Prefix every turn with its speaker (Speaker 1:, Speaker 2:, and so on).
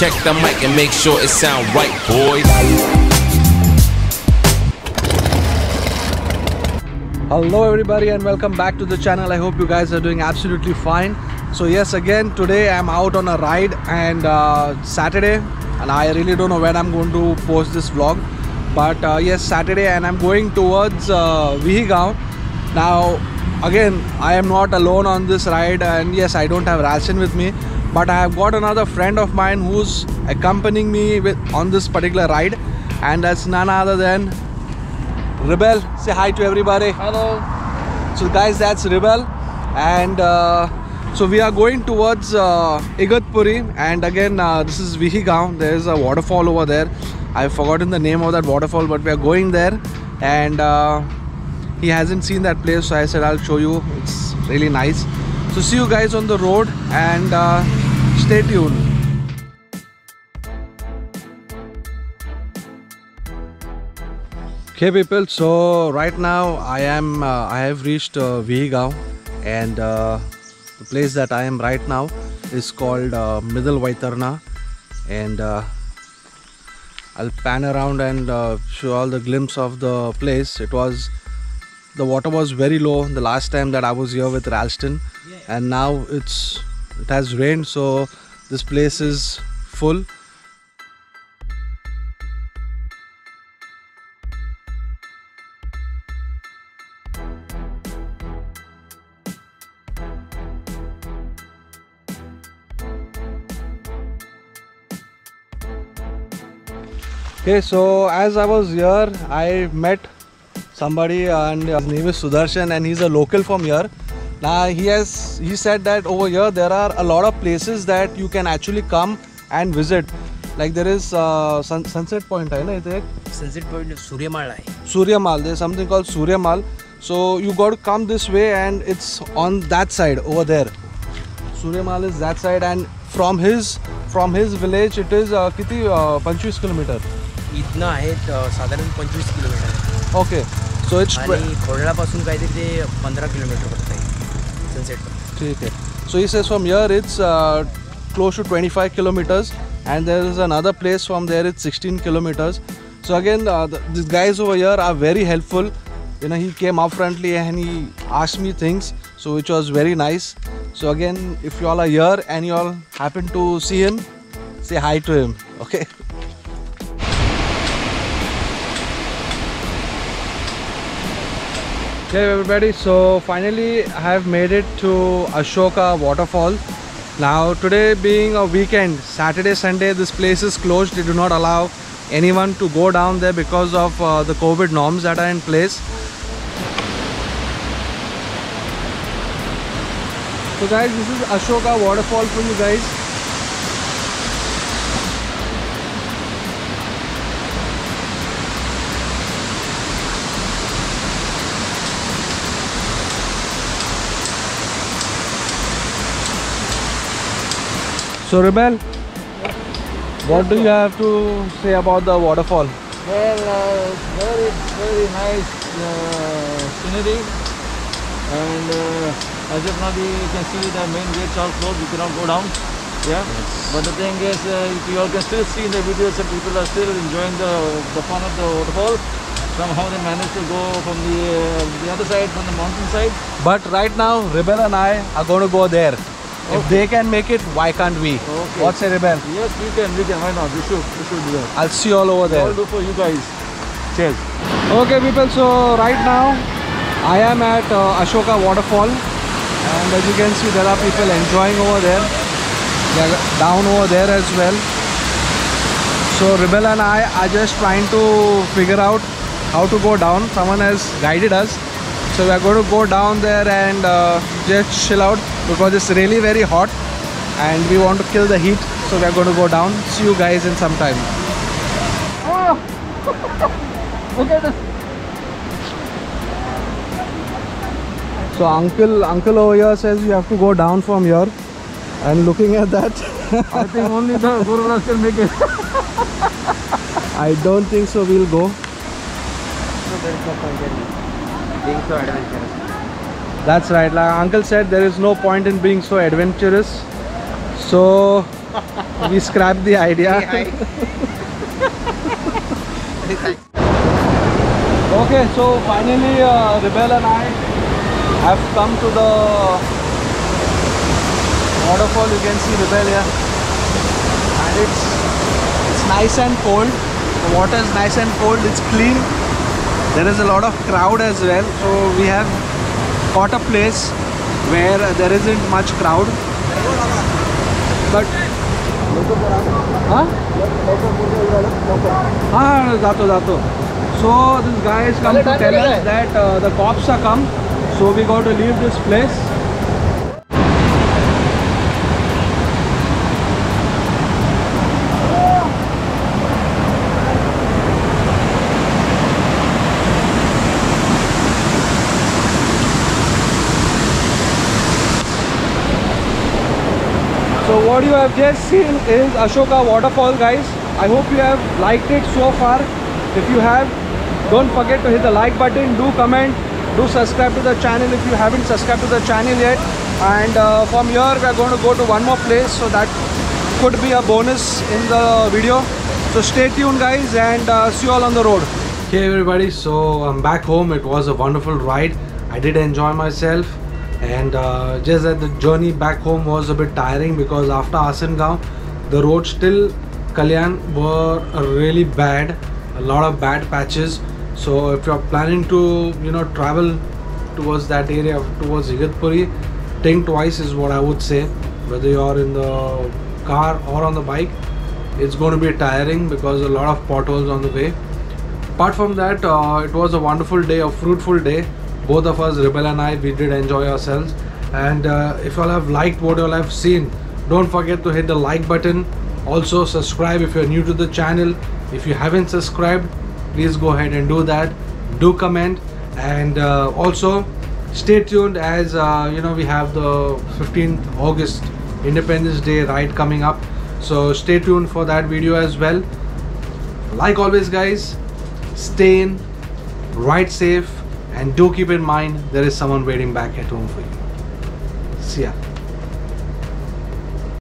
Speaker 1: check the mic and make sure it sound right, boys.
Speaker 2: Hello everybody and welcome back to the channel. I hope you guys are doing absolutely fine. So yes, again today I'm out on a ride and Saturday, and I really don't know when I'm going to post this vlog, but yes, Saturday, and I'm going towards Vihigaon. Now again, I am not alone on this ride, and yes, I don't have Ralston with me, but I have got another friend of mine who's accompanying me on this particular ride, and that's none other than Rebel. Say hi to everybody.
Speaker 3: Hello.
Speaker 2: So guys, that's Rebel, and so we are going towards Igatpuri, and again this is Vihigaon. There is a waterfall over there. I've forgotten the name of that waterfall, but we are going there, and he hasn't seen that place, so I said I'll show you. It's really nice. So see you guys on the road, and stay tuned. Okay people, so right now I have reached Vihigaon, and the place that I am right now is called Middle Vaitarna, and I'll pan around and show all the glimpse of the place. The water was very low the last time that I was here with Ralston, and now it has rained, so this place is full. Okay, so as I was here, I met somebody, and his name is Sudarshan, and he's a local from here. Now he said that over here there are a lot of places that you can actually come and visit. Like there is Sunset Point, right?
Speaker 3: Sunset Point is Suryamal.
Speaker 2: Suryamal. There's something called Suryamal. So you got to come this way, and it's on that side over there. Suryamal is that side, and from his village it is किती 25 kilometre.
Speaker 3: इतना आहे साधारण 25 kilometre.
Speaker 2: Okay, so it's
Speaker 3: आणि खोडलापासून काहीतरी ते 15 kilometre पडत आहे sunset.
Speaker 2: ठीक है. So he says from here it's close to 25 kilometers, and there is another place from there, it's 16 kilometers. So again, these guys over here are very helpful. You know, he came up frontly and he asked me things, so which was very nice. So again, if you all are here and you all happen to see him, say hi to him. Okay. Okay everybody, so finally I have made it to Ashoka waterfall. Now today being a weekend, Saturday, Sunday, this place is closed. They do not allow anyone to go down there because of the COVID norms that are in place. So guys, this is Ashoka waterfall for you guys. So Rebel, what do you have to say about the waterfall?
Speaker 4: Well, very, very nice scenery, and as of now you can see the main gates are closed, you cannot go down. Yeah, yes. But the thing is, you all can still see in the videos that people are still enjoying the fun of the waterfall. Somehow they managed to go from the other side, from the mountain side.
Speaker 2: But right now, Rebel and I are going to go there.
Speaker 4: Okay.
Speaker 2: If they can make it, why can't we?
Speaker 4: Okay.
Speaker 2: What say, Rebel?
Speaker 4: Yes, we can. Why not? We should do that.
Speaker 2: I'll see you all over there.
Speaker 4: I'll do for you guys. Cheers.
Speaker 2: Okay people, so right now I am at Ashoka waterfall, and as you can see there are people enjoying over there. They are down over there as well. So Rebel and I are just trying to figure out how to go down. Someone has guided us, so we are going to go down there and just chill out, because it's really very hot and we want to kill the heat. So we are going to go down. See you guys in some time.
Speaker 4: Oh! Look at this.
Speaker 2: So uncle over here says you have to go down from here, and looking at that
Speaker 4: I think only the Gururas can make it.
Speaker 2: I don't think so we'll go.
Speaker 3: So there is no point in being so adventurous.
Speaker 2: That's right, like uncle said, there is no point in being so adventurous. So we scrapped the idea. Okay, so finally Rebel and I have come to the waterfall. You can see Rebel here, and it's nice and cold. The water is nice and cold. It's clean. There is a lot of crowd as well, so we have got a place where there isn't much crowd. But Dato. So this guy has come to tell us that the cops are come, so we got to leave this place. So what you have just seen is Ashoka waterfall, guys. I hope you have liked it so far. If you have, don't forget to hit the like button, do comment, do subscribe to the channel if you haven't subscribed to the channel yet. And from here we are going to go to one more place, so that could be a bonus in the video. So stay tuned, guys, and see you all on the road. Okay everybody, so I'm back home. It was a wonderful ride. I did enjoy myself, and just that the journey back home was a bit tiring because after Asangaon the roads till Kalyan were really bad. A lot of bad patches. So if you're planning to travel towards that area, towards Igatpuri, think twice is what I would say. Whether you're in the car or on the bike, it's going to be tiring because a lot of potholes on the way. Apart from that, it was a wonderful day, a fruitful day. Both of us, Rebel and I, we did enjoy ourselves. And if you all have liked what you all have seen, don't forget to hit the like button. Also subscribe if you're new to the channel. If you haven't subscribed, please go ahead and do that. Do comment, and also stay tuned as we have the 15th August Independence Day ride coming up. So stay tuned for that video as well. Like always, guys, stay in, ride safe, and do keep in mind there is someone waiting back at home for you. See ya.